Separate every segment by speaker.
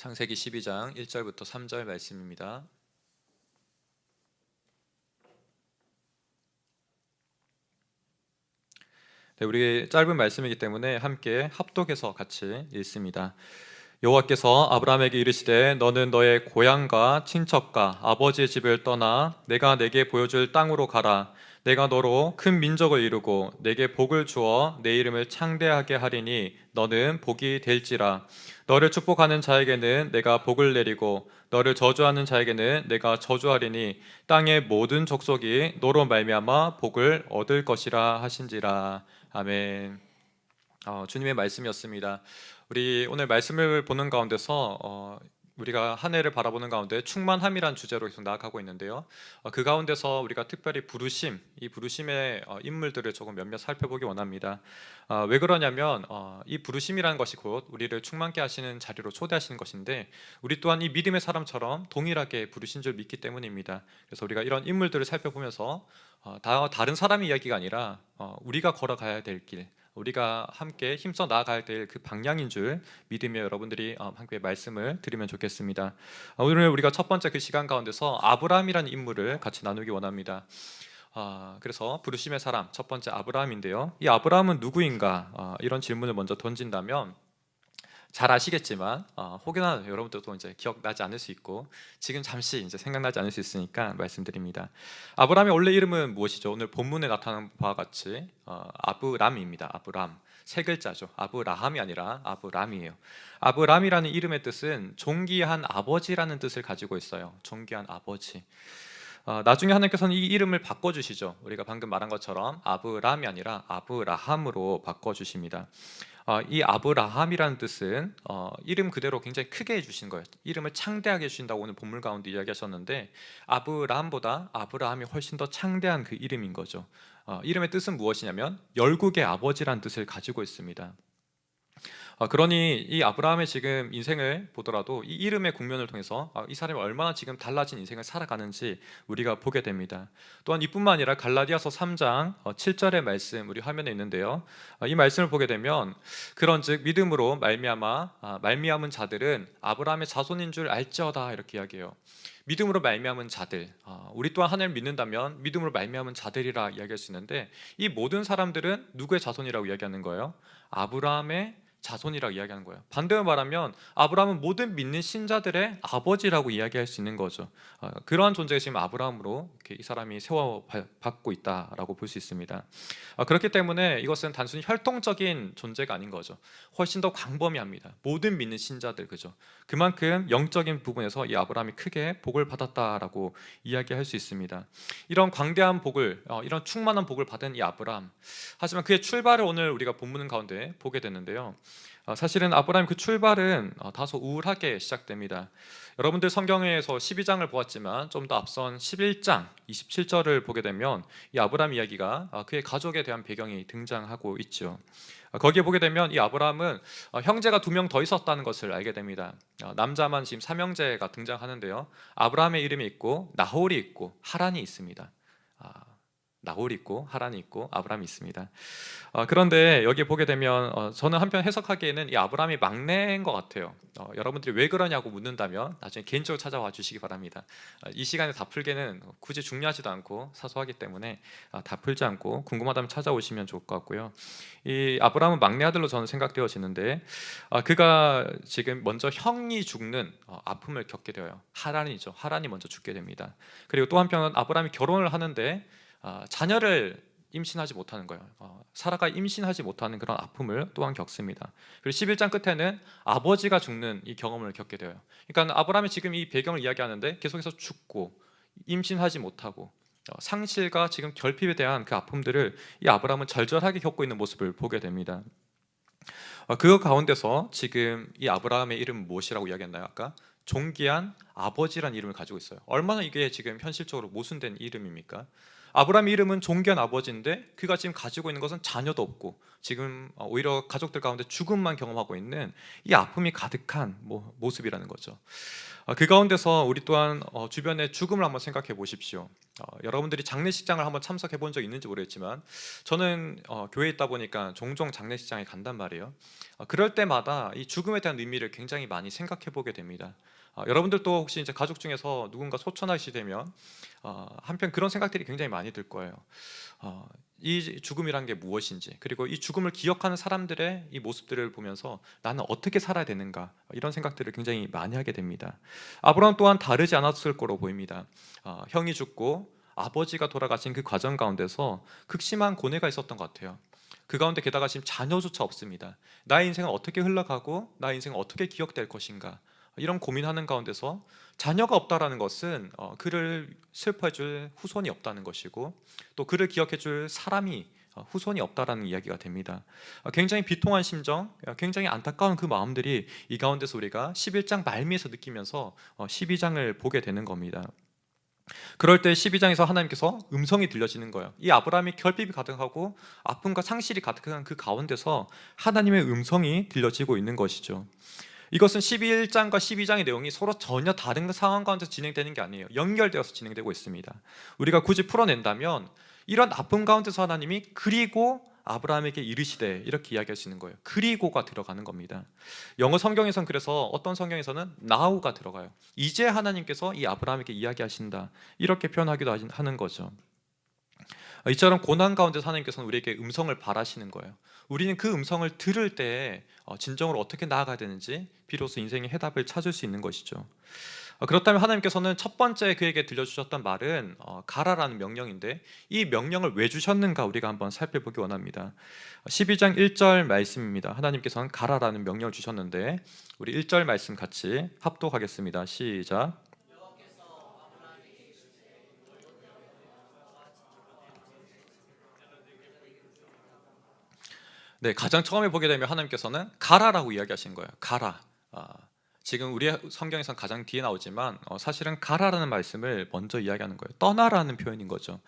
Speaker 1: 창세기 12장 1절부터 3절 말씀입니다. 네, 우리 짧은 말씀이기 때문에 함께 합독해서 같이 읽습니다. 여호와께서 아브라함에게 이르시되 너는 너의 고향과 친척과 아버지의 집을 떠나 내가 내게 보여줄 땅으로 가라. 내가 너로 큰 민족을 이루고 내게 복을 주어 내 이름을 창대하게 하리니 너는 복이 될지라. 너를 축복하는 자에게는 내가 복을 내리고 너를 저주하는 자에게는 내가 저주하리니 땅의 모든 족속이 너로 말미암아 복을 얻을 것이라 하신지라. 아멘. 주님의 말씀이었습니다. 우리 오늘 말씀을 보는 가운데서 우리가 한 해를 바라보는 가운데 충만함이란 주제로 계속 나아가고 있는데요. 그 가운데서 우리가 특별히 부르심, 이 부르심의 인물들을 조금 몇몇 살펴보기 원합니다. 왜 그러냐면 이 부르심이라는 것이 곧 우리를 충만케 하시는 자리로 초대하시는 것인데 우리 또한 이 믿음의 사람처럼 동일하게 부르신 줄 믿기 때문입니다. 그래서 우리가 이런 인물들을 살펴보면서 다른 사람의 이야기가 아니라 우리가 걸어가야 될 길, 우리가 함께 힘써 나아가야 될 그 방향인 줄 믿으며 여러분들이 함께 말씀을 드리면 좋겠습니다. 오늘 우리가 첫 번째 그 시간 가운데서 아브라함이라는 인물을 같이 나누기 원합니다. 그래서 부르심의 사람 첫 번째 아브라함인데요. 이 아브라함은 누구인가? 이런 질문을 먼저 던진다면 잘 아시겠지만 혹여나 여러분들도 이제 기억나지 않을 수 있고 지금 잠시 이제 생각나지 않을 수 있으니까 말씀드립니다. 아브라함의 원래 이름은 무엇이죠? 오늘 본문에 나타난 바와 같이 아브람입니다. 아브람 세 글자죠. 아브라함이 아니라 아브람이에요. 아브람이라는 이름의 뜻은 존귀한 아버지라는 뜻을 가지고 있어요. 존귀한 아버지. 나중에 하나님께서는 이 이름을 바꿔주시죠. 우리가 방금 말한 것처럼 아브람이 아니라 아브라함으로 바꿔주십니다. 이 아브라함이라는 뜻은 이름 그대로 굉장히 크게 해주신 거예요. 이름을 창대하게 해주신다고 오늘 본문 가운데 이야기하셨는데 아브라함보다 아브라함이 훨씬 더 창대한 그 이름인 거죠. 이름의 뜻은 무엇이냐면 열국의 아버지라는 뜻을 가지고 있습니다. 그러니 이 아브라함의 지금 인생을 보더라도 이 이름의 국면을 통해서 이 사람이 얼마나 지금 달라진 인생을 살아가는지 우리가 보게 됩니다. 또한 이뿐만 아니라 갈라디아서 3장 7절의 말씀 우리 화면에 있는데요. 이 말씀을 보게 되면 그런즉 믿음으로 말미암은 자들은 아브라함의 자손인 줄 알지어다 이렇게 이야기해요. 믿음으로 말미암은 자들, 우리 또한 하나님을 믿는다면 믿음으로 말미암은 자들이라 이야기할 수 있는데 이 모든 사람들은 누구의 자손이라고 이야기하는 거예요? 아브라함의 자손이라고 이야기하는 거예요. 반대로 말하면 아브라함은 모든 믿는 신자들의 아버지라고 이야기할 수 있는 거죠. 그러한 존재가 지금 아브라함으로 이렇게 이 사람이 세워받고 있다라고 볼 수 있습니다. 그렇기 때문에 이것은 단순히 혈통적인 존재가 아닌 거죠. 훨씬 더 광범위합니다. 모든 믿는 신자들, 그죠? 그만큼 영적인 부분에서 이 아브라함이 크게 복을 받았다라고 이야기할 수 있습니다. 이런 광대한 복을, 이런 충만한 복을 받은 이 아브라함. 하지만 그의 출발을 오늘 우리가 본문 가운데 보게 되는데요. 사실은 아브라함 그 출발은 다소 우울하게 시작됩니다. 여러분들 성경에서 12장을 보았지만 좀 더 앞선 11장 27절을 보게 되면 이 아브라함 이야기가 그의 가족에 대한 배경이 등장하고 있죠. 거기에 보게 되면 이 아브라함은 형제가 2명 더 있었다는 것을 알게 됩니다. 남자만 지금 3형제가 등장하는데요. 아브라함의 이름이 있고 나홀이 있고 하란이 있습니다. 나홀이 있고 하란이 있고 아브라함이 있습니다. 그런데 여기 보게 되면 저는 한편 해석하기에는 이 아브라함이 막내인 것 같아요. 여러분들이 왜 그러냐고 묻는다면 나중에 개인적으로 찾아와 주시기 바랍니다. 이 시간에 다 풀기는 굳이 중요하지도 않고 사소하기 때문에 다 풀지 않고 궁금하다면 찾아오시면 좋을 것 같고요. 이 아브라함은 막내 아들로 저는 생각되어지는데 그가 지금 먼저 형이 죽는 아픔을 겪게 되어요. 하란이죠. 하란이 먼저 죽게 됩니다. 그리고 또 한편은 아브라함이 결혼을 하는데 자녀를 임신하지 못하는 거예요. 사라가 임신하지 못하는 그런 아픔을 또한 겪습니다. 그리고 11장 끝에는 아버지가 죽는 이 경험을 겪게 돼요. 그러니까 아브라함이 지금 이 배경을 이야기하는데 계속해서 죽고 임신하지 못하고 상실과 지금 결핍에 대한 그 아픔들을 이 아브라함은 절절하게 겪고 있는 모습을 보게 됩니다. 그 가운데서 지금 이 아브라함의 이름은 무엇이라고 이야기했나요? 아까 존귀한 아버지라는 이름을 가지고 있어요. 얼마나 이게 지금 현실적으로 모순된 이름입니까? 아브라함의 이름은 존귀한 아버지인데 그가 지금 가지고 있는 것은 자녀도 없고 지금 오히려 가족들 가운데 죽음만 경험하고 있는 이 아픔이 가득한 모습이라는 거죠. 그 가운데서 우리 또한 주변의 죽음을 한번 생각해 보십시오. 여러분들이 장례식장을 한번 참석해 본 적 있는지 모르겠지만 저는 교회에 있다 보니까 종종 장례식장에 간단 말이에요. 그럴 때마다 이 죽음에 대한 의미를 굉장히 많이 생각해 보게 됩니다. 여러분들도 혹시 이제 가족 중에서 누군가 소천하시 되면 한편 그런 생각들이 굉장히 많이 들 거예요. 이 죽음이란 게 무엇인지, 그리고 이 죽음을 기억하는 사람들의 이 모습들을 보면서 나는 어떻게 살아야 되는가, 이런 생각들을 굉장히 많이 하게 됩니다. 아브라함 또한 다르지 않았을 거로 보입니다. 형이 죽고 아버지가 돌아가신 그 과정 가운데서 극심한 고뇌가 있었던 것 같아요. 그 가운데 게다가 지금 자녀조차 없습니다. 나의 인생은 어떻게 흘러가고 나의 인생은 어떻게 기억될 것인가, 이런 고민하는 가운데서 자녀가 없다라는 것은 그를 슬퍼해줄 후손이 없다는 것이고, 또 그를 기억해줄 사람이 후손이 없다라는 이야기가 됩니다. 굉장히 비통한 심정, 굉장히 안타까운 그 마음들이 이 가운데서 우리가 11장 말미에서 느끼면서 12장을 보게 되는 겁니다. 그럴 때 12장에서 하나님께서 음성이 들려지는 거예요. 이 아브라함이 결핍이 가득하고 아픔과 상실이 가득한 그 가운데서 하나님의 음성이 들려지고 있는 것이죠. 이것은 11장과 12장의 내용이 서로 전혀 다른 상황 가운데 진행되는 게 아니에요. 연결되어서 진행되고 있습니다. 우리가 굳이 풀어낸다면 이런 아픔 가운데서 하나님이 그리고 아브라함에게 이르시되, 이렇게 이야기할 수 있는 거예요. 그리고가 들어가는 겁니다. 영어 성경에서는, 그래서 어떤 성경에서는 now가 들어가요. 이제 하나님께서 이 아브라함에게 이야기하신다, 이렇게 표현하기도 하는 거죠. 이처럼 고난 가운데서 하나님께서는 우리에게 음성을 바라시는 거예요. 우리는 그 음성을 들을 때 진정으로 어떻게 나아가야 되는지 비로소 인생의 해답을 찾을 수 있는 것이죠. 그렇다면 하나님께서는 첫 번째 그에게 들려주셨던 말은 가라라는 명령인데, 이 명령을 왜 주셨는가 우리가 한번 살펴보기 원합니다. 12장 1절 말씀입니다. 하나님께서는 가라라는 명령을 주셨는데, 우리 1절 말씀 같이 합독하겠습니다. 시작. 네, 가장 처음에 보게 되면 하나님께서는 가라라고 이야기하신 거예요. 가라. 지금 우리 성경에선 가장 뒤에 나오지만 사실은 가라라는 말씀을 먼저 이야기하는 거예요. 떠나라는 표현인 거죠.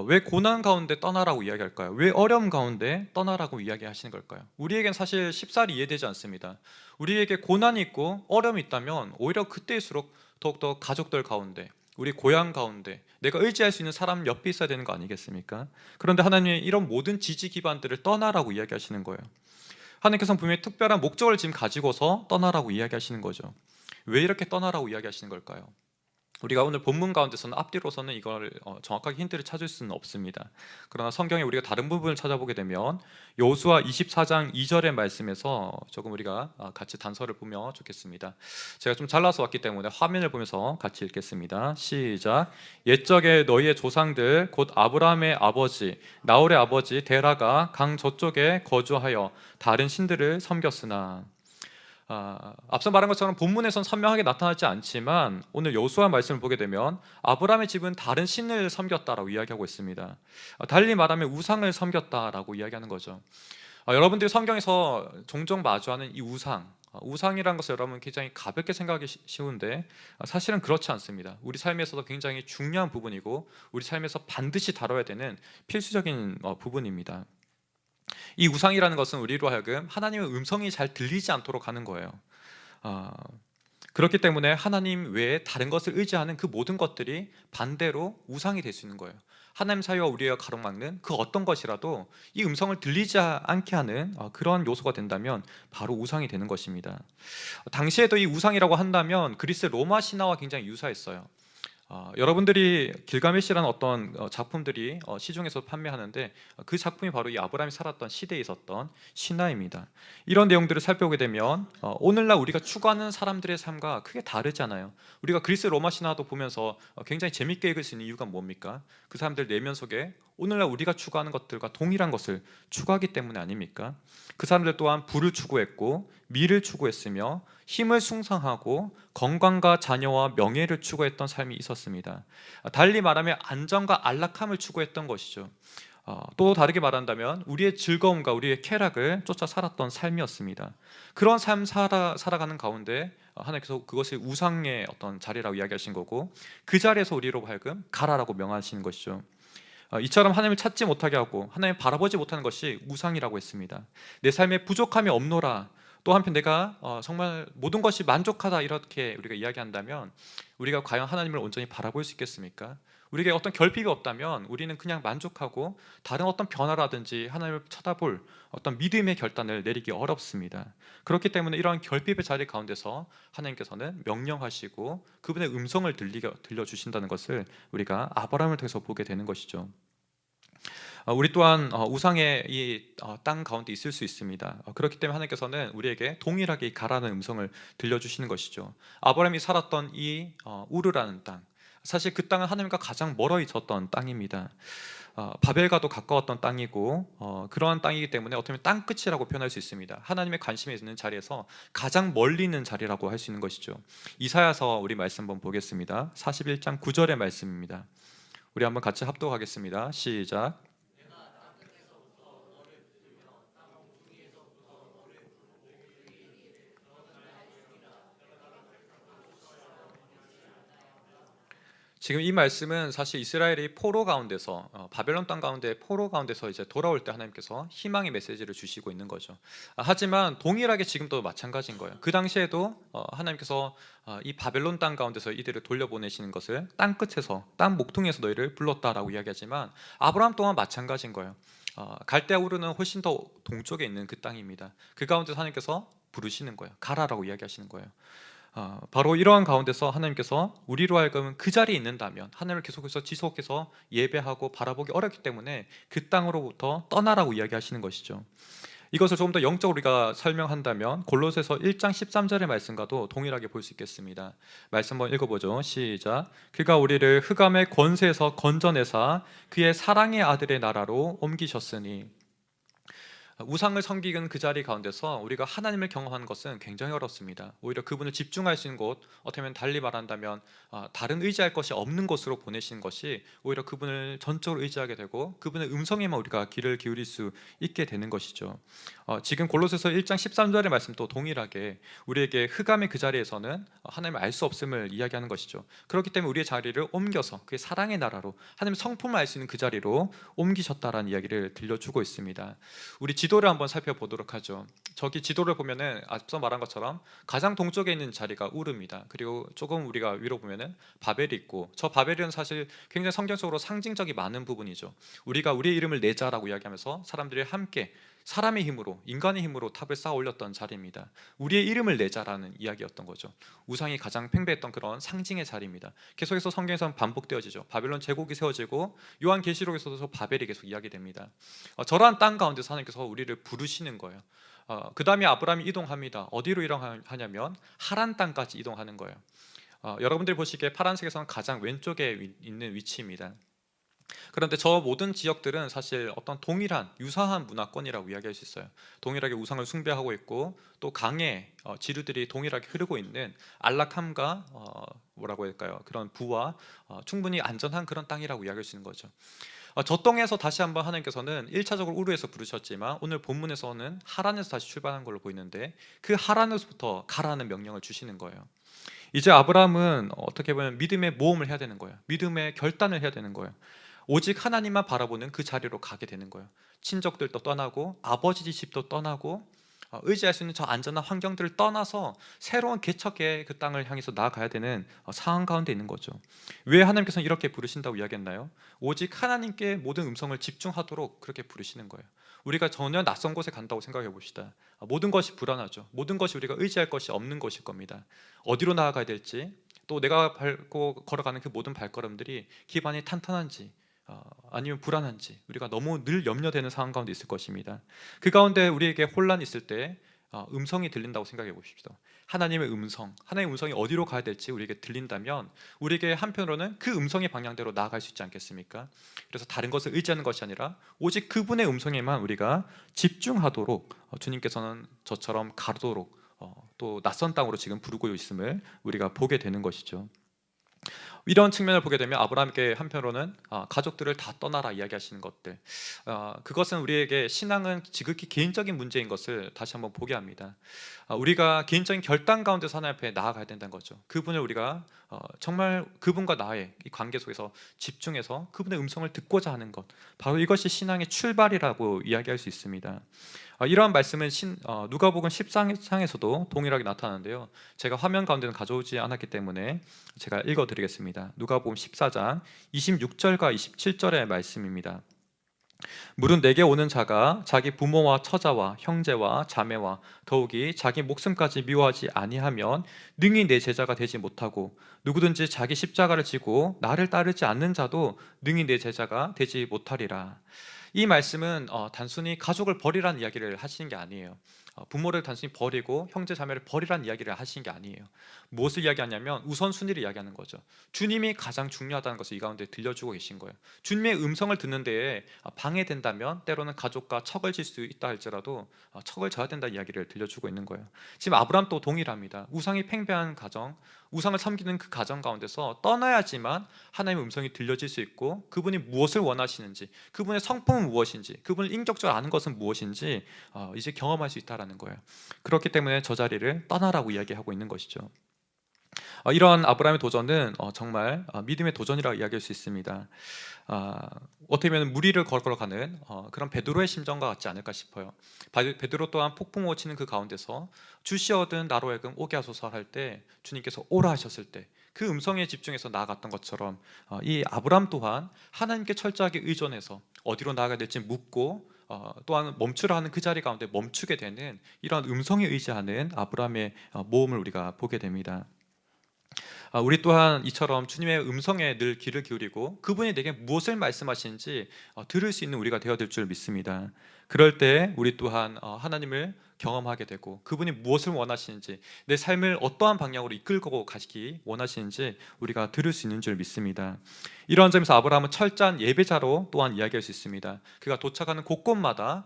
Speaker 1: 왜 고난 가운데 떠나라고 이야기할까요? 왜 어려움 가운데 떠나라고 이야기하시는 걸까요? 우리에겐 사실 쉽사리 이해되지 않습니다. 우리에게 고난이 있고 어려움이 있다면 오히려 그때일수록 더욱더 가족들 가운데, 우리 고향 가운데 내가 의지할 수 있는 사람 옆에 있어야 되는 거 아니겠습니까? 그런데 하나님이 이런 모든 지지 기반들을 떠나라고 이야기하시는 거예요. 하나님께서는 분명히 특별한 목적을 지금 가지고서 떠나라고 이야기하시는 거죠. 왜 이렇게 떠나라고 이야기하시는 걸까요? 우리가 오늘 본문 가운데서는 앞뒤로서는 이걸 정확하게 힌트를 찾을 수는 없습니다. 그러나 성경에 우리가 다른 부분을 찾아보게 되면 여호수아 24장 2절의 말씀에서 조금 우리가 같이 단서를 보면 좋겠습니다. 제가 좀 잘라서 왔기 때문에 화면을 보면서 같이 읽겠습니다. 시작. 옛적에 너희의 조상들 곧 아브라함의 아버지 나홀의 아버지 데라가 강 저쪽에 거주하여 다른 신들을 섬겼으나, 앞서 말한 것처럼 본문에선 선명하게 나타나지 않지만 오늘 여호수아 말씀을 보게 되면 아브라함의 집은 다른 신을 섬겼다라고 이야기하고 있습니다. 달리 말하면 우상을 섬겼다라고 이야기하는 거죠. 여러분들이 성경에서 종종 마주하는 이 우상이라는 것을 여러분 굉장히 가볍게 생각하기 쉬운데 사실은 그렇지 않습니다. 우리 삶에서도 굉장히 중요한 부분이고 우리 삶에서 반드시 다뤄야 되는 필수적인 부분입니다. 이 우상이라는 것은 우리로 하여금 하나님의 음성이 잘 들리지 않도록 하는 거예요. 그렇기 때문에 하나님 외에 다른 것을 의지하는 그 모든 것들이 반대로 우상이 될 수 있는 거예요. 하나님 사이와 우리가 가로막는 그 어떤 것이라도 이 음성을 들리지 않게 하는 그런 요소가 된다면 바로 우상이 되는 것입니다. 당시에도 이 우상이라고 한다면 그리스 로마 신화와 굉장히 유사했어요. 여러분들이 길가메시라는 어떤 작품들이 시중에서 판매하는데 그 작품이 바로 이 아브라함이 살았던 시대에 있었던 신화입니다. 이런 내용들을 살펴보게 되면 오늘날 우리가 추구하는 사람들의 삶과 크게 다르잖아요. 우리가 그리스 로마 신화도 보면서 굉장히 재밌게 읽을 수 있는 이유가 뭡니까? 그 사람들 내면 속에 오늘날 우리가 추구하는 것들과 동일한 것을 추구하기 때문에 아닙니까? 그 사람들 또한 부를 추구했고 미를 추구했으며 힘을 숭상하고 건강과 자녀와 명예를 추구했던 삶이 있었습니다. 달리 말하면 안정과 안락함을 추구했던 것이죠. 또 다르게 말한다면 우리의 즐거움과 우리의 쾌락을 쫓아 살았던 삶이었습니다. 그런 삶 살아가는 가운데 하나님께서 그것을 우상의 어떤 자리라고 이야기하신 거고, 그 자리에서 우리로 하여금 가라라고 명하시는 것이죠. 이처럼 하나님을 찾지 못하게 하고 하나님을 바라보지 못하는 것이 우상이라고 했습니다. 내 삶에 부족함이 없노라, 또 한편 내가 정말 모든 것이 만족하다, 이렇게 우리가 이야기한다면 우리가 과연 하나님을 온전히 바라볼 수 있겠습니까? 우리에게 어떤 결핍이 없다면 우리는 그냥 만족하고 다른 어떤 변화라든지 하나님을 쳐다볼 어떤 믿음의 결단을 내리기 어렵습니다. 그렇기 때문에 이러한 결핍의 자리 가운데서 하나님께서는 명령하시고 그분의 음성을 들려주신다는 것을 우리가 아브라함을 통해서 보게 되는 것이죠. 우리 또한 우상의 이 땅 가운데 있을 수 있습니다. 그렇기 때문에 하나님께서는 우리에게 동일하게 가라는 음성을 들려주시는 것이죠. 아브라함이 살았던 이 우르라는 땅, 사실 그 땅은 하나님과 가장 멀어 있었던 땅입니다. 바벨과도 가까웠던 땅이고 그러한 땅이기 때문에 어떻게 보면 땅끝이라고 표현할 수 있습니다. 하나님의 관심이 있는 자리에서 가장 멀리 있는 자리라고 할 수 있는 것이죠. 이사야서 우리 말씀 한번 보겠습니다. 41장 9절의 말씀입니다. 우리 한번 같이 합독하겠습니다. 시작. 지금 이 말씀은 사실 이스라엘이 포로 가운데서 바벨론 땅 가운데 포로 가운데서 이제 돌아올 때 하나님께서 희망의 메시지를 주시고 있는 거죠. 하지만 동일하게 지금도 마찬가지인 거예요. 그 당시에도 하나님께서 이 바벨론 땅 가운데서 이들을 돌려보내시는 것을 땅 끝에서 땅 목통에서 너희를 불렀다라고 이야기하지만 아브라함 또한 마찬가지인 거예요. 갈대아 우르는 훨씬 더 동쪽에 있는 그 땅입니다. 그 가운데서 하나님께서 부르시는 거예요. 가라라고 이야기하시는 거예요. 바로 이러한 가운데서 하나님께서 우리로 하여금 그 자리에 있는다면 하나님을 계속해서 지속해서 예배하고 바라보기 어렵기 때문에 그 땅으로부터 떠나라고 이야기하시는 것이죠. 이것을 조금 더 영적으로 우리가 설명한다면 골로새서 1장 13절의 말씀과도 동일하게 볼 수 있겠습니다. 말씀 한번 읽어보죠. 시작. 그가 우리를 흑암의 권세에서 건져내사 그의 사랑의 아들의 나라로 옮기셨으니. 우상을 섬기는 그 자리 가운데서 우리가 하나님을 경험하는 것은 굉장히 어렵습니다. 오히려 그분을 집중할 수 있는 곳, 어떻게 보면 달리 말한다면 다른 의지할 것이 없는 곳으로 보내시는 것이 오히려 그분을 전적으로 의지하게 되고 그분의 음성에만 우리가 귀를 기울일 수 있게 되는 것이죠. 지금 골로새서 1장 13절의 말씀도 동일하게 우리에게 흑암의 그 자리에서는 하나님을 알 수 없음을 이야기하는 것이죠. 그렇기 때문에 우리의 자리를 옮겨서 그의 사랑의 나라로 하나님의 성품을 알 수 있는 그 자리로 옮기셨다라는 이야기를 들려주고 있습니다. 우리 지도를 한번 살펴보도록 하죠. 저기 지도를 보면은 앞서 말한 것처럼 가장 동쪽에 있는 자리가 우르입니다. 그리고 조금 우리가 위로 보면은 바벨이 있고, 저 바벨은 사실 굉장히 성경적으로 상징적이 많은 부분이죠. 우리가 우리의 이름을 내자라고 이야기하면서 사람들이 함께 사람의 힘으로, 인간의 힘으로 탑을 쌓아 올렸던 자리입니다. 우리의 이름을 내자라는 이야기였던 거죠. 우상이 가장 팽배했던 그런 상징의 자리입니다. 계속해서 성경에서는 반복되어지죠. 바벨론 제국이 세워지고 요한계시록에서도 바벨이 계속 이야기됩니다. 저러한 땅 가운데서 하나님께서 우리를 부르시는 거예요. 그 다음에 아브라함이 이동합니다. 어디로 이동하냐면 하란 땅까지 이동하는 거예요. 여러분들이 보시기에 파란색에서는 가장 왼쪽에 있는 위치입니다. 그런데 저 모든 지역들은 사실 어떤 동일한 유사한 문화권이라고 이야기할 수 있어요. 동일하게 우상을 숭배하고 있고 또 강의 지류들이 동일하게 흐르고 있는 안락함과 뭐라고 할까요? 그런 부와 충분히 안전한 그런 땅이라고 이야기할 수 있는 거죠. 저 땅에서 다시 한번 하나님께서는 1차적으로 우르에서 부르셨지만 오늘 본문에서는 하란에서 다시 출발한 걸로 보이는데 그 하란에서부터 가라는 명령을 주시는 거예요. 이제 아브라함은 어떻게 보면 믿음의 모험을 해야 되는 거예요. 믿음의 결단을 해야 되는 거예요. 오직 하나님만 바라보는 그 자리로 가게 되는 거예요. 친족들도 떠나고 아버지 집도 떠나고 의지할 수 있는 저 안전한 환경들을 떠나서 새로운 개척의 그 땅을 향해서 나아가야 되는 상황 가운데 있는 거죠. 왜 하나님께서는 이렇게 부르신다고 이야기했나요? 오직 하나님께 모든 음성을 집중하도록 그렇게 부르시는 거예요. 우리가 전혀 낯선 곳에 간다고 생각해 봅시다. 모든 것이 불안하죠. 모든 것이 우리가 의지할 것이 없는 것일 겁니다. 어디로 나아가야 될지, 또 내가 밟고 걸어가는 그 모든 발걸음들이 기반이 탄탄한지 아니면 불안한지 우리가 너무 늘 염려되는 상황 가운데 있을 것입니다. 그 가운데 우리에게 혼란이 있을 때 음성이 들린다고 생각해 봅시다. 하나님의 음성, 하나님의 음성이 어디로 가야 될지 우리에게 들린다면 우리에게 한편으로는 그 음성의 방향대로 나아갈 수 있지 않겠습니까? 그래서 다른 것을 의지하는 것이 아니라 오직 그분의 음성에만 우리가 집중하도록 주님께서는 저처럼 가도록 또 낯선 땅으로 지금 부르고 있음을 우리가 보게 되는 것이죠. 이런 측면을 보게 되면 아브라함께 한편으로는 가족들을 다 떠나라 이야기하시는 것들, 그것은 우리에게 신앙은 지극히 개인적인 문제인 것을 다시 한번 보게 합니다. 우리가 개인적인 결단 가운데서 하나님 앞에 나아가야 된다는 거죠. 그분을 우리가 정말 그분과 나의 이 관계 속에서 집중해서 그분의 음성을 듣고자 하는 것, 바로 이것이 신앙의 출발이라고 이야기할 수 있습니다. 이러한 말씀은 누가복음 10장에서도 동일하게 나타나는데요. 제가 화면 가운데는 가져오지 않았기 때문에 제가 읽어드리겠습니다. 있습니다. 누가복음 14장 26절과 27절의 말씀입니다. 물은 내게 오는 자가 자기 부모와 처자와 형제와 자매와 더욱이 자기 목숨까지 미워하지 아니하면 능히 내 제자가 되지 못하고, 누구든지 자기 십자가를 지고 나를 따르지 않는 자도 능히 내 제자가 되지 못하리라. 이 말씀은 단순히 가족을 버리라는 이야기를 하시는 게 아니에요. 부모를 단순히 버리고 형제 자매를 버리라는 이야기를 하시는 게 아니에요. 무엇을 이야기하냐면 우선순위를 이야기하는 거죠. 주님이 가장 중요하다는 것을 이 가운데 들려주고 계신 거예요. 주님의 음성을 듣는 데에 방해된다면 때로는 가족과 척을 질 수 있다 할지라도 척을 져야 된다는 이야기를 들려주고 있는 거예요. 지금 아브라함도 동일합니다. 우상이 팽배한 가정, 우상을 섬기는 그 가정 가운데서 떠나야지만 하나님의 음성이 들려질 수 있고, 그분이 무엇을 원하시는지, 그분의 성품은 무엇인지, 그분을 인격적으로 아는 것은 무엇인지 이제 경험할 수 있다라는 거예요. 그렇기 때문에 저 자리를 떠나라고 이야기하고 있는 것이죠. 이러한 아브라함의 도전은 정말 믿음의 도전이라고 이야기할 수 있습니다. 어떻게 보면 무리를 걸어가는 그런 베드로의 심정과 같지 않을까 싶어요. 베드로 또한 폭풍우 치는 그 가운데서 주시어든 나로 하여금 오게 하소서 할 때 주님께서 오라 하셨을 때 그 음성에 집중해서 나아갔던 것처럼 이 아브라함 또한 하나님께 철저하게 의존해서 어디로 나아가야 될지 묻고 또한 멈추라 하는 그 자리 가운데 멈추게 되는 이러한 음성에 의지하는 아브라함의 모험을 우리가 보게 됩니다. 우리 또한 이처럼 주님의 음성에 늘 귀를 기울이고 그분이 내게 무엇을 말씀하시는지 들을 수 있는 우리가 되어야 될 줄 믿습니다. 그럴 때 우리 또한 하나님을 경험하게 되고 그분이 무엇을 원하시는지, 내 삶을 어떠한 방향으로 이끌고 가시기 원하시는지 우리가 들을 수 있는 줄 믿습니다. 이러한 점에서 아브라함은 철저한 예배자로 또한 이야기할 수 있습니다. 그가 도착하는 곳곳마다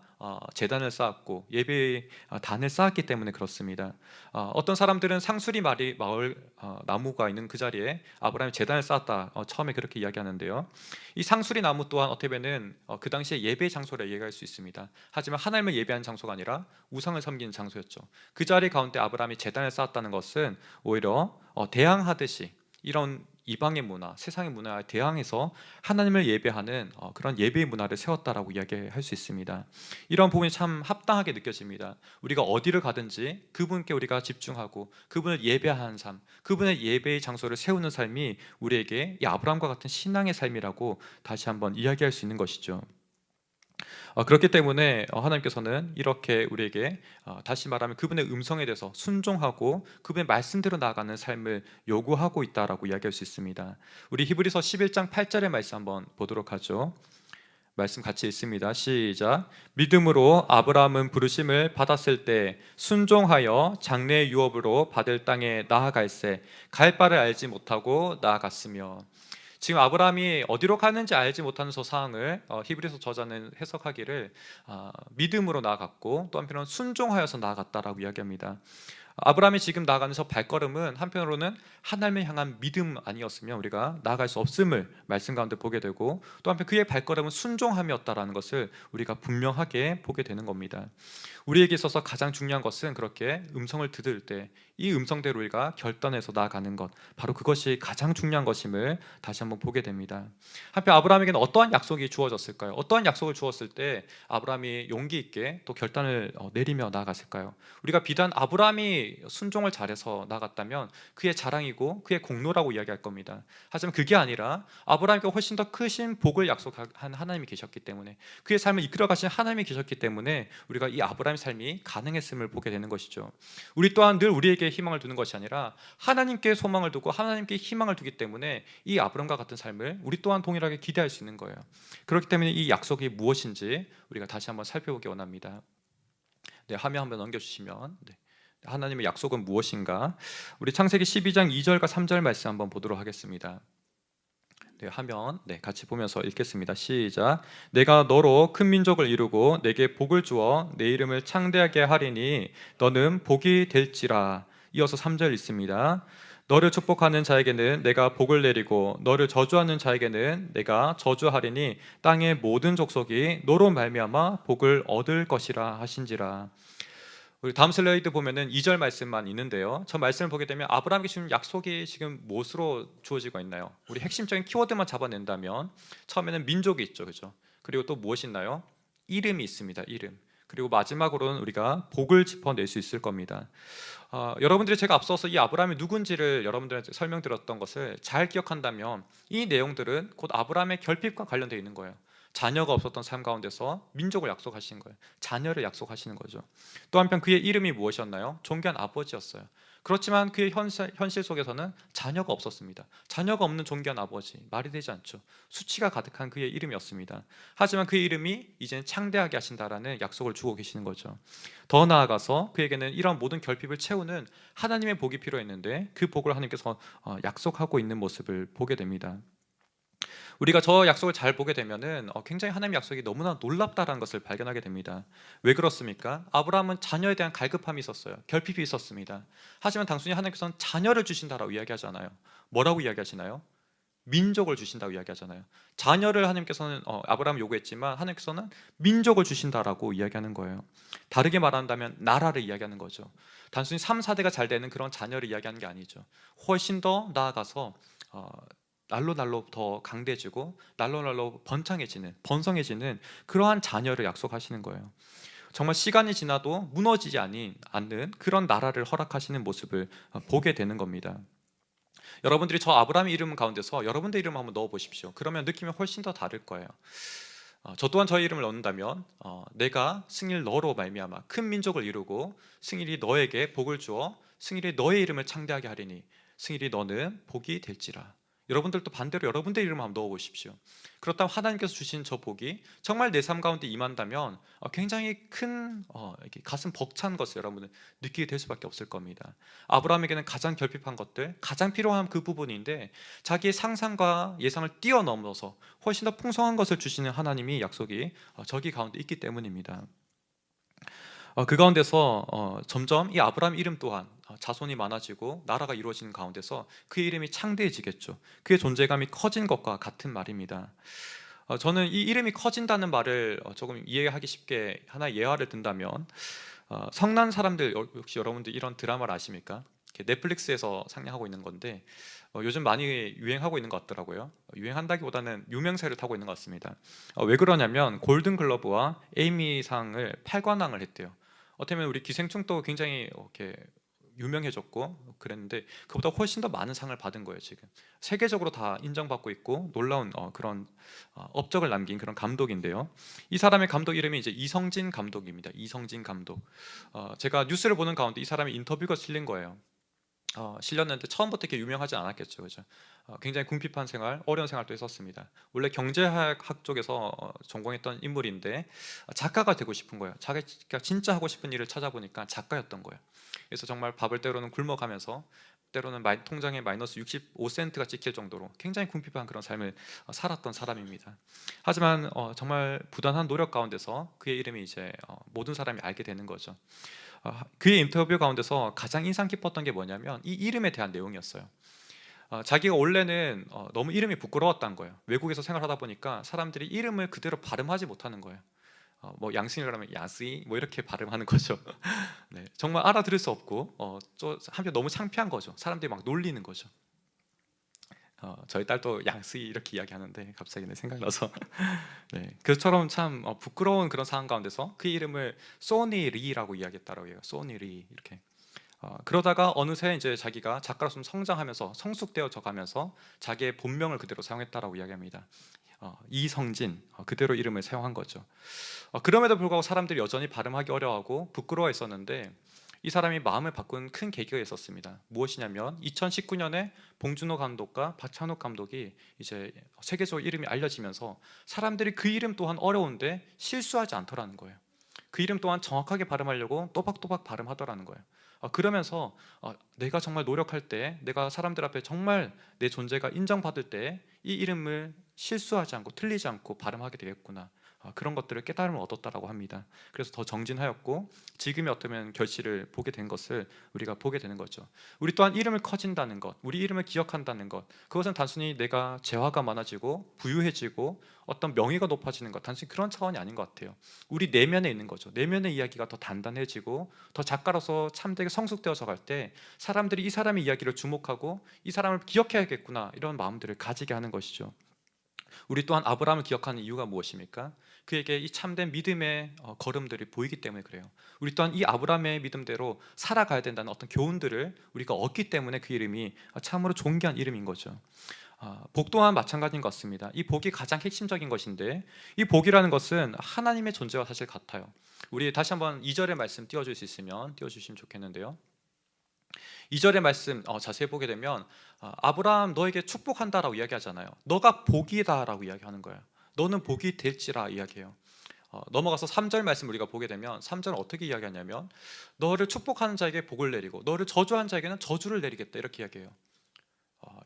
Speaker 1: 제단을 쌓았고 예배의 단을 쌓았기 때문에 그렇습니다. 어떤 사람들은 상수리 마을 나무가 있는 그 자리에 아브라함이 제단을 쌓았다, 처음에 그렇게 이야기하는데요. 이 상수리 나무 또한 어떻게 보면 그 당시에 예배 장소를 얘기할 수 있습니다. 하지만 하나님을 예배한 장소가 아니라 우상을 섬기는 장소였죠. 그 자리 가운데 아브라함이 제단을 쌓았다는 것은 오히려 대항하듯이 이런 이방의 문화, 세상의 문화에 대항해서 하나님을 예배하는 그런 예배의 문화를 세웠다라고 이야기할 수 있습니다. 이런 부분이 참 합당하게 느껴집니다. 우리가 어디를 가든지 그분께 우리가 집중하고 그분을 예배하는 삶, 그분의 예배의 장소를 세우는 삶이 우리에게 이 아브라함과 같은 신앙의 삶이라고 다시 한번 이야기할 수 있는 것이죠. 그렇기 때문에 하나님께서는 이렇게 우리에게 다시 말하면 그분의 음성에 대해서 순종하고 그분의 말씀대로 나아가는 삶을 요구하고 있다라고 이야기할 수 있습니다. 우리 히브리서 11장 8절의 말씀 한번 보도록 하죠. 말씀 같이 읽습니다. 시작. 믿음으로 아브라함은 부르심을 받았을 때 순종하여 장래 유업으로 받을 땅에 나아갈새 갈 바를 알지 못하고 나아갔으며. 지금 아브라함이 어디로 가는지 알지 못하는 저 상황을 히브리서 저자는 해석하기를 믿음으로 나아갔고 또 한편으로는 순종하여서 나아갔다라고 이야기합니다. 아브라함이 지금 나아가는 저 발걸음은 한편으로는 하나님을 향한 믿음 아니었으면 우리가 나아갈 수 없음을 말씀 가운데 보게 되고, 또 한편 그의 발걸음은 순종함이었다라는 것을 우리가 분명하게 보게 되는 겁니다. 우리에게 있어서 가장 중요한 것은 그렇게 음성을 들을 때 이 음성대로 우리가 결단해서 나아가는 것, 바로 그것이 가장 중요한 것임을 다시 한번 보게 됩니다. 한편 아브라함에게는 어떠한 약속이 주어졌을까요? 어떠한 약속을 주었을 때 아브라함이 용기 있게 또 결단을 내리며 나아갔을까요? 우리가 비단 아브라함이 순종을 잘해서 나갔다면 그의 자랑이고 그의 공로라고 이야기할 겁니다. 하지만 그게 아니라 아브라함께 훨씬 더 크신 복을 약속한 하나님이 계셨기 때문에, 그의 삶을 이끌어 가신 하나님이 계셨기 때문에 우리가 이 아브라함의 삶이 가능했음을 보게 되는 것이죠. 우리 또한 늘 우리에게 희망을 두는 것이 아니라 하나님께 소망을 두고 하나님께 희망을 두기 때문에 이 아브라함과 같은 삶을 우리 또한 동일하게 기대할 수 있는 거예요. 그렇기 때문에 이 약속이 무엇인지 우리가 다시 한번 살펴보기 원합니다. 네, 화면 한번 넘겨주시면, 네. 하나님의 약속은 무엇인가? 우리 창세기 12장 2절과 3절 말씀 한번 보도록 하겠습니다. 네, 화면 같이 보면서 읽겠습니다. 시작. 내가 너로 큰 민족을 이루고 내게 복을 주어 내 이름을 창대하게 하리니 너는 복이 될지라. 이어서 3절 읽습니다. 너를 축복하는 자에게는 내가 복을 내리고 너를 저주하는 자에게는 내가 저주하리니 땅의 모든 족속이 너로 말미암아 복을 얻을 것이라 하신지라. 우리 다음 슬라이드 보면은 2절 말씀만 있는데요. 저 말씀을 보게 되면 아브라함에게 주는 약속이 지금 무엇으로 주어지고 있나요? 우리 핵심적인 키워드만 잡아낸다면 처음에는 민족이 있죠, 그렇죠? 그리고 또 무엇이 있나요? 이름이 있습니다. 이름. 그리고 마지막으로는 우리가 복을 짚어낼 수 있을 겁니다. 여러분들이 제가 앞서서 이 아브라함이 누군지를 여러분들한테 설명드렸던 것을 잘 기억한다면 이 내용들은 곧 아브라함의 결핍과 관련되어 있는 거예요. 자녀가 없었던 삶 가운데서 민족을 약속하시는 거예요. 자녀를 약속하시는 거죠. 또 한편 그의 이름이 무엇이었나요? 존귀한 아버지였어요. 그렇지만 그의 현실 속에서는 자녀가 없었습니다. 자녀가 없는 존귀한 아버지, 말이 되지 않죠. 수치가 가득한 그의 이름이었습니다. 하지만 그의 이름이 이제는 창대하게 하신다라는 약속을 주고 계시는 거죠. 더 나아가서 그에게는 이런 모든 결핍을 채우는 하나님의 복이 필요했는데 그 복을 하나님께서 약속하고 있는 모습을 보게 됩니다. 우리가 저 약속을 잘 보게 되면은 굉장히 하나님의 약속이 너무나 놀랍다라는 것을 발견하게 됩니다. 왜 그렇습니까? 아브라함은 자녀에 대한 갈급함이 있었어요. 결핍이 있었습니다. 하지만 단순히 하나님께서는 자녀를 주신다라고 이야기하잖아요. 뭐라고 이야기하시나요? 민족을 주신다고 이야기하잖아요. 자녀를 하나님께서는 아브라함 요구했지만 하나님께서는 민족을 주신다라고 이야기하는 거예요. 다르게 말한다면 나라를 이야기하는 거죠. 단순히 3, 4대가 잘 되는 그런 자녀를 이야기하는 게 아니죠. 훨씬 더 나아가서 날로 날로 더 강대해지고 날로 날로 번성해지는 그러한 자녀를 약속하시는 거예요. 정말 시간이 지나도 무너지지 않는 그런 나라를 허락하시는 모습을 보게 되는 겁니다. 여러분들이 저 아브라함의 이름 가운데서 여러분의 이름을 한번 넣어 보십시오. 그러면 느낌이 훨씬 더 다를 거예요. 저 또한 저의 이름을 넣는다면 내가 승일 너로 말미암아 큰 민족을 이루고 승일이 너에게 복을 주어 승일이 너의 이름을 창대하게 하리니 승일이 너는 복이 될지라. 여러분들도 반대로 여러분들의 이름을 한번 넣어보십시오. 그렇다면 하나님께서 주신 저 복이 정말 내 삶 가운데 임한다면 굉장히 큰 이렇게 가슴 벅찬 것을 여러분은 느끼게 될 수밖에 없을 겁니다. 아브라함에게는 가장 결핍한 것들, 가장 필요한 그 부분인데 자기의 상상과 예상을 뛰어넘어서 훨씬 더 풍성한 것을 주시는 하나님이 약속이 저기 가운데 있기 때문입니다. 그 가운데서 점점 이 아브라함 이름 또한 자손이 많아지고 나라가 이루어지는 가운데서 그의 이름이 창대해지겠죠. 그의 존재감이 커진 것과 같은 말입니다. 저는 이 이름이 커진다는 말을 조금 이해하기 쉽게 하나의 예화를 든다면 성난 사람들, 혹시 여러분들 이런 드라마를 아십니까? 넷플릭스에서 상영하고 있는 건데 요즘 많이 유행하고 있는 것 같더라고요. 유행한다기보다는 유명세를 타고 있는 것 같습니다. 왜 그러냐면 골든글러브와 에이미상을 8관왕을 했대요. 어쩌면 우리 기생충도 굉장히 이렇게 유명해졌고 그랬는데 그보다 훨씬 더 많은 상을 받은 거예요. 지금 세계적으로 다 인정받고 있고 놀라운 그런 업적을 남긴 그런 감독인데요. 이 사람의 감독 이름이 이제 이성진 감독입니다. 이성진 감독. 제가 뉴스를 보는 가운데 이 사람의 인터뷰가 실린 거예요. 실렸는데 처음부터 이렇게 유명하지 않았겠죠, 그죠? 굉장히 궁핍한 생활, 어려운 생활도 했었습니다. 원래 경제학 쪽에서 전공했던 인물인데 작가가 되고 싶은 거예요. 자기가 진짜 하고 싶은 일을 찾아보니까 작가였던 거예요. 그래서 정말 밥을 때로는 굶어가면서 때로는 통장에 마이너스 65센트가 찍힐 정도로 굉장히 궁핍한 그런 삶을 살았던 사람입니다. 하지만 정말 부단한 노력 가운데서 그의 이름이 이제 모든 사람이 알게 되는 거죠. 그의 인터뷰 가운데서 가장 인상 깊었던 게 뭐냐면 이 이름에 대한 내용이었어요. 자기가 원래는 너무 이름이 부끄러웠다는 거예요. 외국에서 생활하다 보니까 사람들이 이름을 그대로 발음하지 못하는 거예요. 뭐 양승이라고 하면 야스이 뭐 이렇게 발음하는 거죠. 네, 정말 알아들을 수 없고 한편 너무 창피한 거죠. 사람들이 막 놀리는 거죠. 저희 딸도 양스이 이렇게 이야기하는데 갑자기 내 생각나서 네, 그처럼 참 부끄러운 그런 상황 가운데서 그 이름을 소니 리라고 이야기했다라고 해요. 소니 리 이렇게. 그러다가 어느새 이제 자기가 작가로서 성장하면서 성숙되어져 가면서 자기의 본명을 그대로 사용했다라고 이야기합니다. 이성진 그대로 이름을 사용한 거죠. 그럼에도 불구하고 사람들이 여전히 발음하기 어려워하고 부끄러워했었는데 이 사람이 마음을 바꾼 큰 계기가 있었습니다. 무엇이냐면 2019년에 봉준호 감독과 박찬욱 감독이 이제 세계적으로 이름이 알려지면서 사람들이 그 이름 또한 어려운데 실수하지 않더라는 거예요. 그 이름 또한 정확하게 발음하려고 또박또박 발음하더라는 거예요. 그러면서 내가 정말 노력할 때, 내가 사람들 앞에 정말 내 존재가 인정받을 때 이 이름을 실수하지 않고 틀리지 않고 발음하게 되겠구나, 그런 것들을 깨달음을 얻었다라고 합니다. 그래서 더 정진하였고 지금의 어쩌면 결실을 보게 된 것을 우리가 보게 되는 거죠. 우리 또한 이름을 커진다는 것, 우리 이름을 기억한다는 것, 그것은 단순히 내가 재화가 많아지고 부유해지고 어떤 명예가 높아지는 것, 단순히 그런 차원이 아닌 것 같아요. 우리 내면에 있는 거죠. 내면의 이야기가 더 단단해지고 더 작가로서 참되게 성숙되어져 갈 때 사람들이 이 사람의 이야기를 주목하고 이 사람을 기억해야겠구나, 이런 마음들을 가지게 하는 것이죠. 우리 또한 아브라함을 기억하는 이유가 무엇입니까? 그에게 이 참된 믿음의 걸음들이 보이기 때문에 그래요. 우리 또한 이 아브라함의 믿음대로 살아가야 된다는 어떤 교훈들을 우리가 얻기 때문에 그 이름이 참으로 존귀한 이름인 거죠. 복 또한 마찬가지인 것 같습니다. 이 복이 가장 핵심적인 것인데, 이 복이라는 것은 하나님의 존재와 사실 같아요. 우리 다시 한번 2절의 말씀 띄워줄 수 있으면 띄워주시면 좋겠는데요. 2절의 말씀 자세히 보게 되면 아브라함 너에게 축복한다라고 이야기하잖아요. 너가 복이다라고 이야기하는 거예요. 너는 복이 될지라 이야기해요. 넘어가서 3절 말씀 우리가 보게 되면 3절은 어떻게 이야기하냐면 너를 축복하는 자에게 복을 내리고 너를 저주하는 자에게는 저주를 내리겠다 이렇게 이야기해요.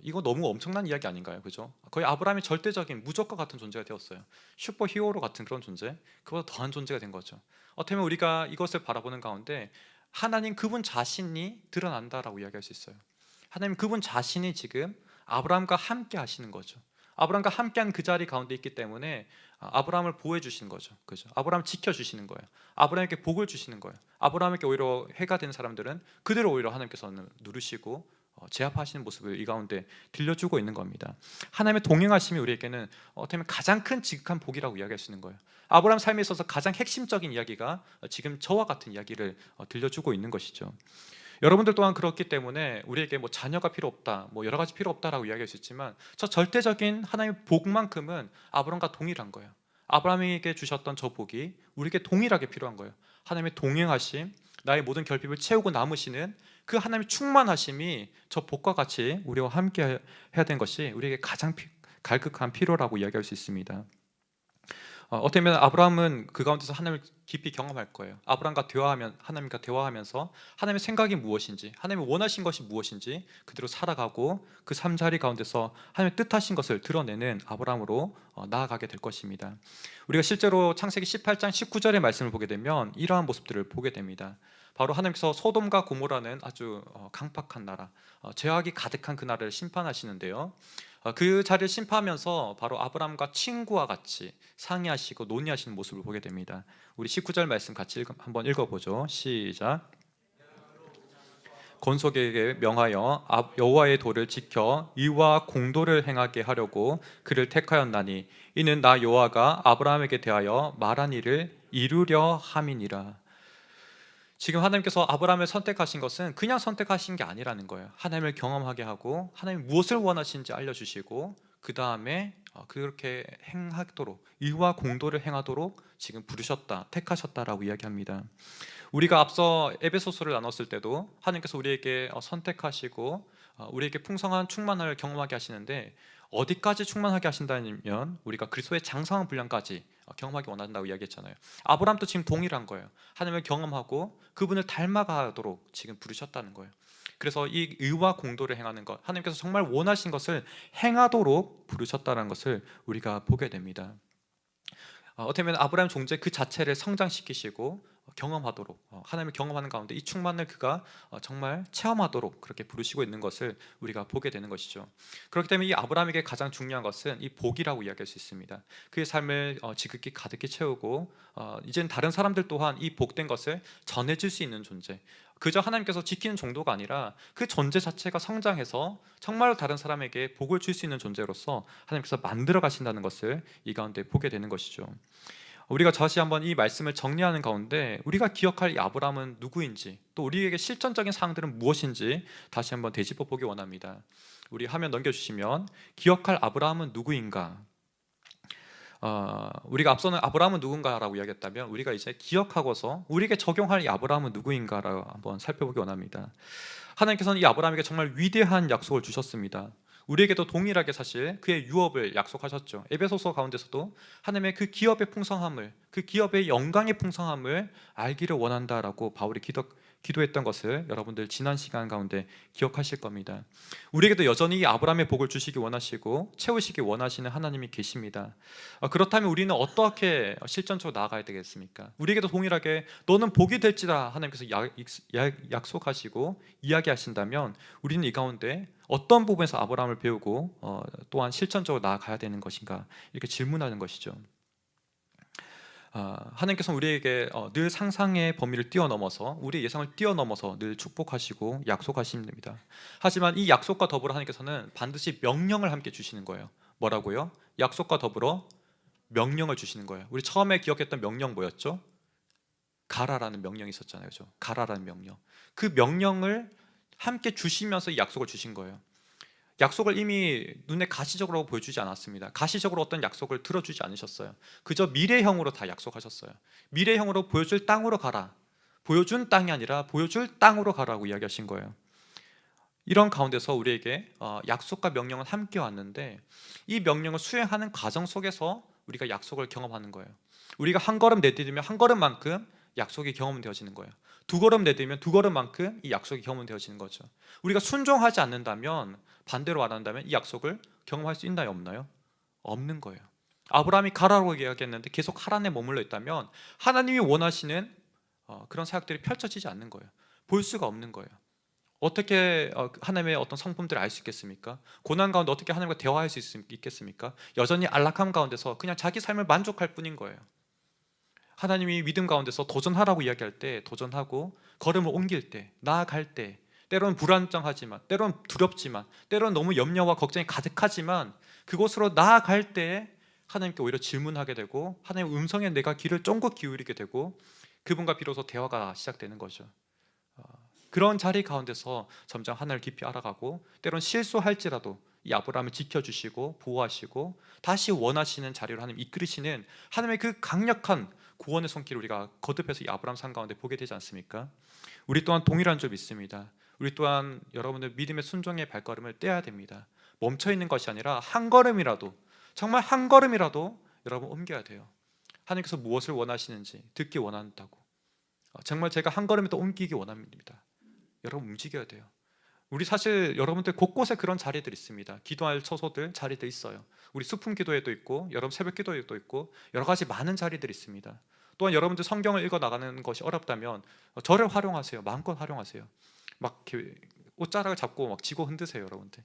Speaker 1: 이거 너무 엄청난 이야기 아닌가요? 그죠? 거의 아브라함이 절대적인 무조건 같은 존재가 되었어요. 슈퍼 히어로 같은 그런 존재, 그보다 더한 존재가 된 거죠. 어떻게 보면 우리가 이것을 바라보는 가운데 하나님 그분 자신이 드러난다라고 이야기할 수 있어요. 하나님 그분 자신이 지금 아브라함과 함께 하시는 거죠. 아브라함과 함께한 그 자리 가운데 있기 때문에 아브라함을 보호해 주시는 거죠. 그죠? 아브라함을 지켜 주시는 거예요. 아브라함에게 복을 주시는 거예요. 아브라함에게 오히려 해가 된 사람들은 그들을 오히려 하나님께서는 누르시고 제압하시는 모습을 이 가운데 들려주고 있는 겁니다. 하나님의 동행하심이 우리에게는 어떻게 보면 가장 큰 지극한 복이라고 이야기할 수 있는 거예요. 아브라함 삶에 있어서 가장 핵심적인 이야기가 지금 저와 같은 이야기를 들려주고 있는 것이죠. 여러분들 또한 그렇기 때문에 우리에게 뭐 자녀가 필요 없다, 뭐 여러 가지 필요 없다라고 이야기할 수 있지만 저 절대적인 하나님의 복만큼은 아브라함과 동일한 거예요. 아브라함에게 주셨던 저 복이 우리에게 동일하게 필요한 거예요. 하나님의 동행하심, 나의 모든 결핍을 채우고 남으시는 그 하나님의 충만하심이 저 복과 같이 우리와 함께 해야 되는 것이 우리에게 가장 갈급한 필요라고 이야기할 수 있습니다. 어떻게 보면 아브라함은 그 가운데서 하나님을 깊이 경험할 거예요. 아브라함과 하나님과 대화하면서 하나님의 생각이 무엇인지, 하나님이 원하신 것이 무엇인지 그대로 살아가고 그 삶자리 가운데서 하나님의 뜻하신 것을 드러내는 아브라함으로 나아가게 될 것입니다. 우리가 실제로 창세기 18장 19절의 말씀을 보게 되면 이러한 모습들을 보게 됩니다. 바로 하나님께서 소돔과 고모라는 아주 강팍한 나라, 죄악이 가득한 그 나라를 심판하시는데요. 그 자리를 심판하면서 바로 아브라함과 친구와 같이 상의하시고 논의하시는 모습을 보게 됩니다. 우리 19절 말씀 같이 한번 읽어보죠. 시작. 건속에게 명하여 여호와의 도를 지켜 의와 공도를 행하게 하려고 그를 택하였나니 이는 나 여호와가 아브라함에게 대하여 말한 일을 이루려 함이니라. 지금 하나님께서 아브라함을 선택하신 것은 그냥 선택하신 게 아니라는 거예요. 하나님을 경험하게 하고 하나님이 무엇을 원하시는지 알려주시고 그 다음에 그렇게 행하도록 의와 공도를 행하도록 지금 부르셨다, 택하셨다라고 이야기합니다. 우리가 앞서 에베소서를 나눴을 때도 하나님께서 우리에게 선택하시고 우리에게 풍성한 충만을 경험하게 하시는데 어디까지 충만하게 하신다면 우리가 그리스도의 장성한 분량까지 경험하기 원한다고 이야기했잖아요. 아브라함도 지금 동일한 거예요. 하나님을 경험하고 그분을 닮아가도록 지금 부르셨다는 거예요. 그래서 이 의와 공도를 행하는 것, 하나님께서 정말 원하신 것을 행하도록 부르셨다는 것을 우리가 보게 됩니다. 어떻게 보면 아브라함 존재 그 자체를 성장시키시고 경험하도록 하나님을 경험하는 가운데 이 충만을 그가 정말 체험하도록 그렇게 부르시고 있는 것을 우리가 보게 되는 것이죠. 그렇기 때문에 이 아브라함에게 가장 중요한 것은 이 복이라고 이야기할 수 있습니다. 그의 삶을 지극히 가득히 채우고 이제는 다른 사람들 또한 이 복된 것을 전해줄 수 있는 존재, 그저 하나님께서 지키는 정도가 아니라 그 존재 자체가 성장해서 정말로 다른 사람에게 복을 줄 수 있는 존재로서 하나님께서 만들어 가신다는 것을 이 가운데 보게 되는 것이죠. 우리가 다시 한번 이 말씀을 정리하는 가운데 우리가 기억할 이 아브라함은 누구인지, 또 우리에게 실전적인 사항들은 무엇인지 다시 한번 되짚어 보기 원합니다. 우리 화면 넘겨주시면 기억할 아브라함은 누구인가? 우리가 앞서는 아브라함은 누군가라고 이야기했다면 우리가 이제 기억하고서 우리에게 적용할 이 아브라함은 누구인가라고 한번 살펴보기 원합니다. 하나님께서는 이 아브라함에게 정말 위대한 약속을 주셨습니다. 우리에게도 동일하게 사실 그의 유업을 약속하셨죠. 에베소서 가운데서도 하나님의 그 기업의 풍성함을, 그 기업의 영광의 풍성함을 알기를 원한다라고 바울이 기도했던 것을 여러분들 지난 시간 가운데 기억하실 겁니다. 우리에게도 여전히 아브라함의 복을 주시기 원하시고 채우시기 원하시는 하나님이 계십니다. 그렇다면 우리는 어떻게 실전적으로 나아가야 되겠습니까? 우리에게도 동일하게 너는 복이 될지라 하나님께서 약속하시고 이야기하신다면 우리는 이 가운데 어떤 부분에서 아브라함을 배우고 또한 실전적으로 나아가야 되는 것인가, 이렇게 질문하는 것이죠. 하나님께서는 우리에게 늘 상상의 범위를 뛰어넘어서, 우리의 예상을 뛰어넘어서 늘 축복하시고 약속하십니다. 하지만 이 약속과 더불어 하나님께서는 반드시 명령을 함께 주시는 거예요. 뭐라고요? 약속과 더불어 명령을 주시는 거예요. 우리 처음에 기억했던 명령 뭐였죠? 가라라는 명령이 있었잖아요. 그죠? 가라라는 명령. 그 명령을 함께 주시면서 이 약속을 주신 거예요. 약속을 이미 눈에 가시적으로 보여주지 않았습니다. 가시적으로 어떤 약속을 들어주지 않으셨어요. 그저 미래형으로 다 약속하셨어요. 미래형으로 보여줄 땅으로 가라. 보여준 땅이 아니라 보여줄 땅으로 가라고 이야기하신 거예요. 이런 가운데서 우리에게 약속과 명령은 함께 왔는데, 이 명령을 수행하는 과정 속에서 우리가 약속을 경험하는 거예요. 우리가 한 걸음 내디디면 한 걸음만큼 약속이 경험되어지는 거예요. 두 걸음 내디디면 두 걸음만큼 이 약속이 경험되어지는 거죠. 우리가 순종하지 않는다면, 반대로 안 한다면 이 약속을 경험할 수 있나요, 없나요? 없는 거예요. 아브라함이 가라고 이야기했는데 계속 하란에 머물러 있다면 하나님이 원하시는 그런 사역들이 펼쳐지지 않는 거예요. 볼 수가 없는 거예요. 어떻게 하나님의 어떤 성품들을 알 수 있겠습니까? 고난 가운데 어떻게 하나님과 대화할 수 있겠습니까? 여전히 안락함 가운데서 그냥 자기 삶을 만족할 뿐인 거예요. 하나님이 믿음 가운데서 도전하라고 이야기할 때 도전하고, 걸음을 옮길 때, 나아갈 때, 때로는 불안정하지만, 때로는 두렵지만, 때로는 너무 염려와 걱정이 가득하지만, 그곳으로 나아갈 때 하나님께 오히려 질문하게 되고, 하나님의 음성에 내가 귀를 쫑긋 기울이게 되고, 그분과 비로소 대화가 시작되는 거죠. 그런 자리 가운데서 점점 하나님을 깊이 알아가고, 때로는 실수할지라도 이 아브라함을 지켜주시고 보호하시고 다시 원하시는 자리로 하나님 이끌으시는 하나님의 그 강력한 구원의 손길을 우리가 거듭해서 이 아브라함 산 가운데 보게 되지 않습니까? 우리 또한 동일한 점 있습니다. 우리 또한 여러분들 믿음의 순종의 발걸음을 떼야 됩니다. 멈춰 있는 것이 아니라 한 걸음이라도, 정말 한 걸음이라도 여러분 옮겨야 돼요. 하나님께서 무엇을 원하시는지 듣기 원한다고. 정말 제가 한 걸음이라도 옮기기 원합니다. 여러분 움직여야 돼요. 우리 사실 여러분들 곳곳에 그런 자리들 있습니다. 기도할 처소들, 자리들 있어요. 우리 수품 기도회도 있고, 여러분 새벽 기도회도 있고, 여러 가지 많은 자리들이 있습니다. 또한 여러분들 성경을 읽어 나가는 것이 어렵다면 저를 활용하세요. 마음껏 활용하세요. 막 이렇게 옷자락을 잡고 막 쥐고 흔드세요, 여러분들.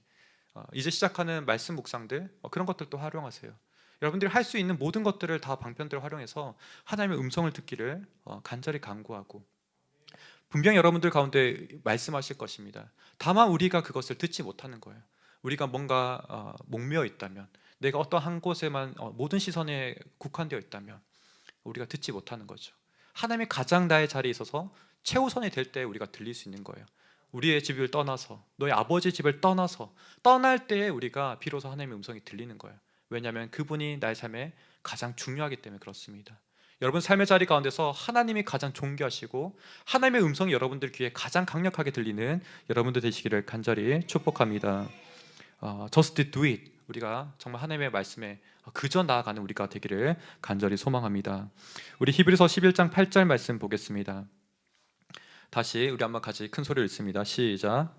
Speaker 1: 이제 시작하는 말씀 묵상들, 그런 것들도 활용하세요. 여러분들이 할 수 있는 모든 것들을 다 방편들을 활용해서 하나님의 음성을 듣기를 간절히 간구하고, 분명히 여러분들 가운데 말씀하실 것입니다. 다만 우리가 그것을 듣지 못하는 거예요. 우리가 뭔가 목매어 있다면, 내가 어떤 한 곳에만 모든 시선에 국한되어 있다면 우리가 듣지 못하는 거죠. 하나님이 가장 나의 자리에 있어서 최우선이 될 때 우리가 들릴 수 있는 거예요. 우리의 집을 떠나서, 너의 아버지의 집을 떠나서 떠날 때에 우리가 비로소 하나님의 음성이 들리는 거예요. 왜냐하면 그분이 나의 삶에 가장 중요하기 때문에 그렇습니다. 여러분 삶의 자리 가운데서 하나님이 가장 존귀하시고 하나님의 음성이 여러분들 귀에 가장 강력하게 들리는 여러분들 되시기를 간절히 축복합니다. Just do it. 우리가 정말 하나님의 말씀에 그저 나아가는 우리가 되기를 간절히 소망합니다. 우리 히브리서 11장 8절 말씀 보겠습니다. 다시 우리 한번 같이 큰 소리로 읽습니다. 시작.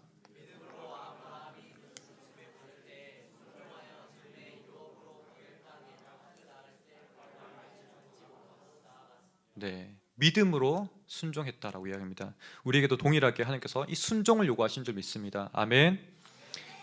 Speaker 1: 네, 믿음으로 순종했다라고 이야기합니다. 우리에게도 동일하게 하나님께서 이 순종을 요구하신 줄 믿습니다. 아멘.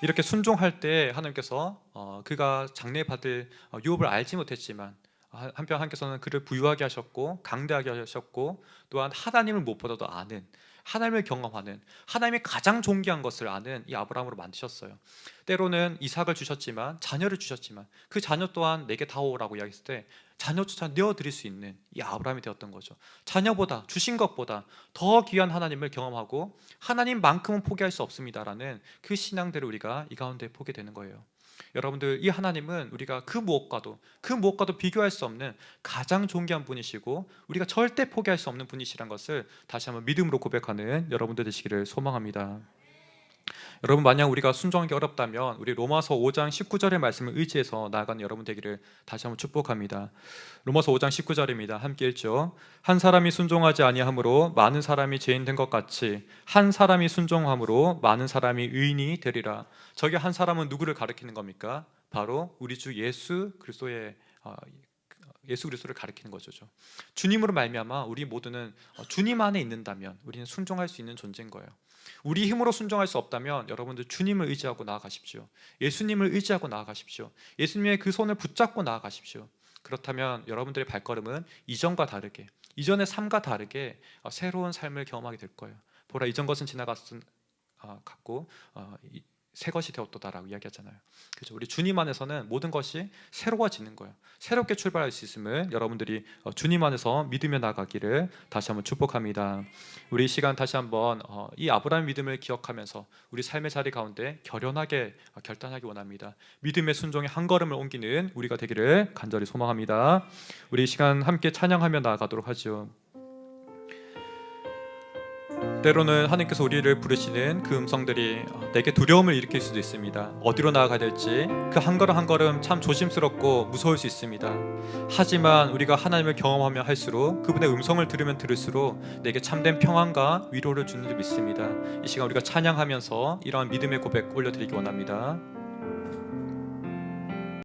Speaker 1: 이렇게 순종할 때 하나님께서 그가 장래받을 유업을 알지 못했지만 한편 하나님께서는 그를 부유하게 하셨고 강대하게 하셨고, 또한 하나님을 무엇보다도 아는, 하나님을 경험하는, 하나님이 가장 존귀한 것을 아는 이 아브라함으로 만드셨어요. 때로는 이삭을 주셨지만, 자녀를 주셨지만 그 자녀 또한 내게 다오라고 이야기했을 때 자녀조차 내어드릴 수 있는 이 아브라함이 되었던 거죠. 자녀보다, 주신 것보다 더 귀한 하나님을 경험하고 하나님만큼은 포기할 수 없습니다라는 그 신앙대로 우리가 이 가운데 보게 되는 거예요. 여러분들, 이 하나님은 우리가 그 무엇과도 비교할 수 없는 가장 존귀한 분이시고 우리가 절대 포기할 수 없는 분이시란 것을 다시 한번 믿음으로 고백하는 여러분들 되시기를 소망합니다. 여러분, 만약 우리가 순종하기 어렵다면 우리 로마서 5장 19절의 말씀을 의지해서 나아가는 여러분 되기를 다시 한번 축복합니다. 로마서 5장 19절입니다. 함께 읽죠. 한 사람이 순종하지 아니함으로 많은 사람이 죄인 된 것 같이 한 사람이 순종함으로 많은 사람이 의인이 되리라. 저기 한 사람은 누구를 가리키는 겁니까? 바로 우리 주 예수 그리스도를 가리키는 거죠. 주님으로 말미암아 우리 모두는 주님 안에 있는다면 우리는 순종할 수 있는 존재인 거예요. 우리 힘으로 순종할 수 없다면 여러분들 주님을 의지하고 나아가십시오. 예수님을 의지하고 나아가십시오. 예수님의 그 손을 붙잡고 나아가십시오. 그렇다면 여러분들의 발걸음은 이전과 다르게, 이전의 삶과 다르게 새로운 삶을 경험하게 될 거예요. 보라, 이전 것은 지나갔고 새 것이 되었도다라고 이야기하잖아요. 그렇죠? 우리 주님 안에서는 모든 것이 새로워지는 거예요. 새롭게 출발할 수 있음을 여러분들이 주님 안에서 믿으며 나가기를 다시 한번 축복합니다. 우리 이 시간 다시 한번 이 아브라함 믿음을 기억하면서 우리 삶의 자리 가운데 결연하게 결단하기 원합니다. 믿음의 순종의 한 걸음을 옮기는 우리가 되기를 간절히 소망합니다. 우리 이 시간 함께 찬양하며 나아가도록 하죠. 때로는 하나님께서 우리를 부르시는 그 음성들이 내게 두려움을 일으킬 수도 있습니다. 어디로 나아가야 될지 그 한 걸음 한 걸음 참 조심스럽고 무서울 수 있습니다. 하지만 우리가 하나님을 경험하며 할수록 그분의 음성을 들으면 들을수록 내게 참된 평안과 위로를 주는 줄 믿습니다. 이 시간 우리가 찬양하면서 이러한 믿음의 고백 올려드리기 원합니다.